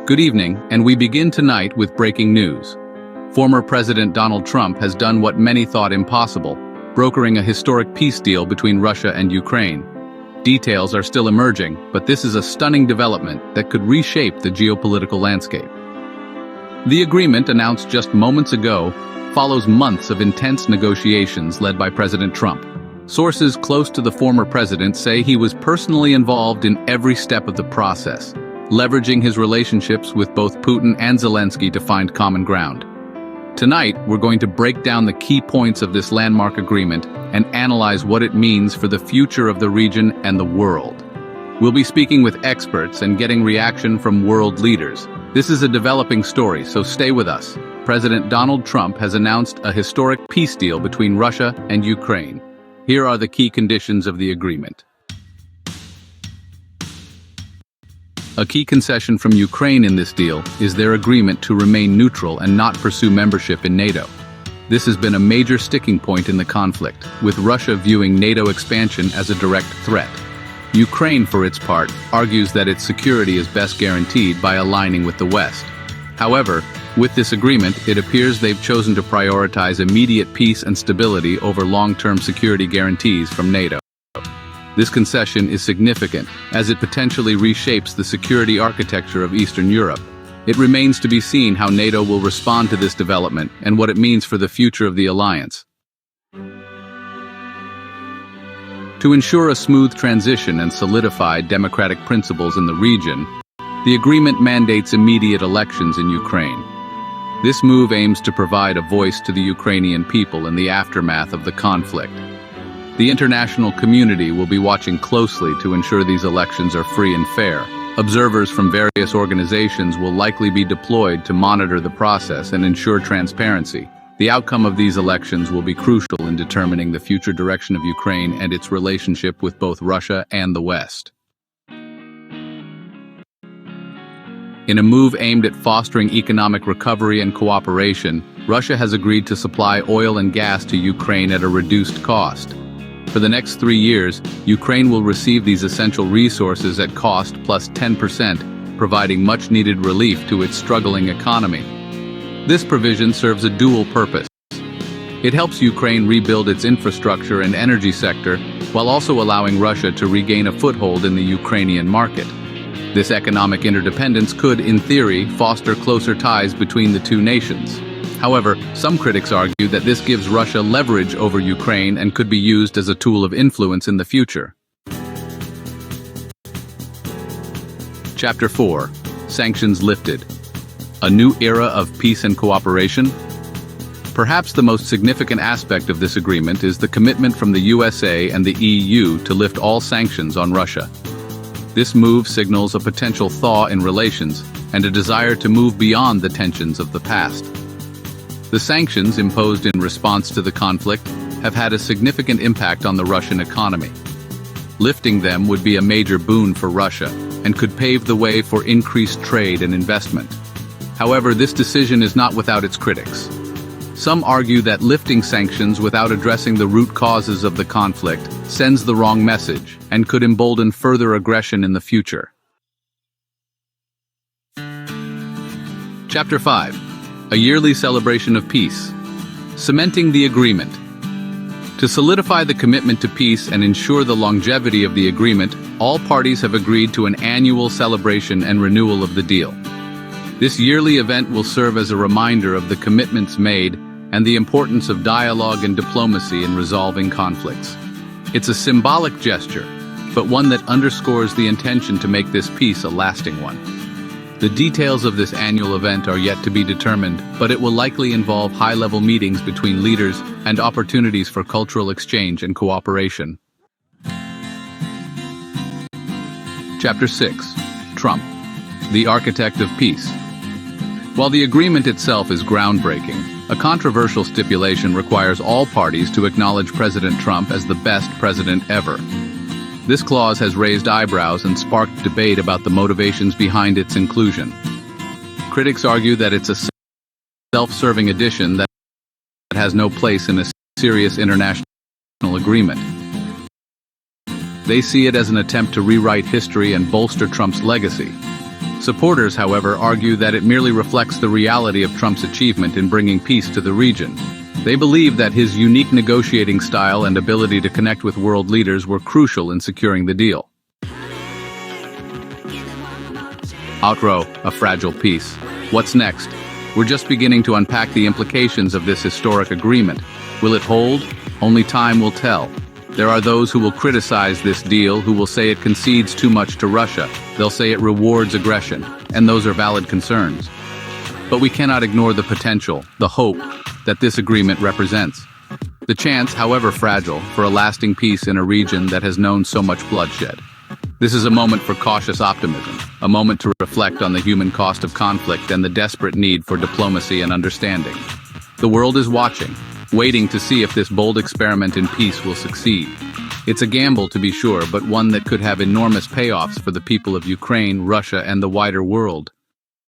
Good evening, and we begin tonight with breaking news. Former President Donald Trump has done what many thought impossible, brokering a historic peace deal between Russia and Ukraine. Details are still emerging, but this is a stunning development that could reshape the geopolitical landscape. The agreement, announced just moments ago, follows months of intense negotiations led by President Trump. Sources close to the former president say he was personally involved in every step of the process, leveraging his relationships with both Putin and Zelensky to find common ground. Tonight, we're going to break down the key points of this landmark agreement and analyze what it means for the future of the region and the world. We'll be speaking with experts and getting reaction from world leaders. This is a developing story, so stay with us. President Donald Trump has announced a historic peace deal between Russia and Ukraine. Here are the key conditions of the agreement. A key concession from Ukraine in this deal is their agreement to remain neutral and not pursue membership in NATO. This has been a major sticking point in the conflict, with Russia viewing NATO expansion as a direct threat. Ukraine, for its part, argues that its security is best guaranteed by aligning with the West. However, with this agreement, it appears they've chosen to prioritize immediate peace and stability over long-term security guarantees from NATO. This concession is significant, as it potentially reshapes the security architecture of Eastern Europe. It remains to be seen how NATO will respond to this development and what it means for the future of the alliance. To ensure a smooth transition and solidify democratic principles in the region, the agreement mandates immediate elections in Ukraine. This move aims to provide a voice to the Ukrainian people in the aftermath of the conflict. The international community will be watching closely to ensure these elections are free and fair. Observers from various organizations will likely be deployed to monitor the process and ensure transparency. The outcome of these elections will be crucial in determining the future direction of Ukraine and its relationship with both Russia and the West. In a move aimed at fostering economic recovery and cooperation, Russia has agreed to supply oil and gas to Ukraine at a reduced cost. For the next 3 years, Ukraine will receive these essential resources at cost plus 10%, providing much-needed relief to its struggling economy. This provision serves a dual purpose. It helps Ukraine rebuild its infrastructure and energy sector, while also allowing Russia to regain a foothold in the Ukrainian market. This economic interdependence could, in theory, foster closer ties between the two nations. However, some critics argue that this gives Russia leverage over Ukraine and could be used as a tool of influence in the future. Chapter 4. Sanctions lifted. A new era of peace and cooperation? Perhaps the most significant aspect of this agreement is the commitment from the USA and the EU to lift all sanctions on Russia. This move signals a potential thaw in relations and a desire to move beyond the tensions of the past. The sanctions imposed in response to the conflict have had a significant impact on the Russian economy. Lifting them would be a major boon for Russia and could pave the way for increased trade and investment. However, this decision is not without its critics. Some argue that lifting sanctions without addressing the root causes of the conflict sends the wrong message and could embolden further aggression in the future. Chapter 5. A yearly celebration of peace. Cementing the agreement. To solidify the commitment to peace and ensure the longevity of the agreement, all parties have agreed to an annual celebration and renewal of the deal. This yearly event will serve as a reminder of the commitments made and the importance of dialogue and diplomacy in resolving conflicts. It's a symbolic gesture, but one that underscores the intention to make this peace a lasting one. The details of this annual event are yet to be determined, but it will likely involve high-level meetings between leaders and opportunities for cultural exchange and cooperation. Chapter 6. Trump, the architect of peace. While the agreement itself is groundbreaking, a controversial stipulation requires all parties to acknowledge President Trump as the best president ever. This clause has raised eyebrows and sparked debate about the motivations behind its inclusion. Critics argue that it's a self-serving addition that has no place in a serious international agreement. They see it as an attempt to rewrite history and bolster Trump's legacy. Supporters, however, argue that it merely reflects the reality of Trump's achievement in bringing peace to the region. They believe that his unique negotiating style and ability to connect with world leaders were crucial in securing the deal. Outro, a fragile peace. What's next? We're just beginning to unpack the implications of this historic agreement. Will it hold? Only time will tell. There are those who will criticize this deal, who will say it concedes too much to Russia. They'll say it rewards aggression, and those are valid concerns. But we cannot ignore the potential, the hope, that this agreement represents. The chance, however fragile, for a lasting peace in a region that has known so much bloodshed. This is a moment for cautious optimism, a moment to reflect on the human cost of conflict and the desperate need for diplomacy and understanding. The world is watching, waiting to see if this bold experiment in peace will succeed. It's a gamble, to be sure, but one that could have enormous payoffs for the people of Ukraine, Russia, and the wider world.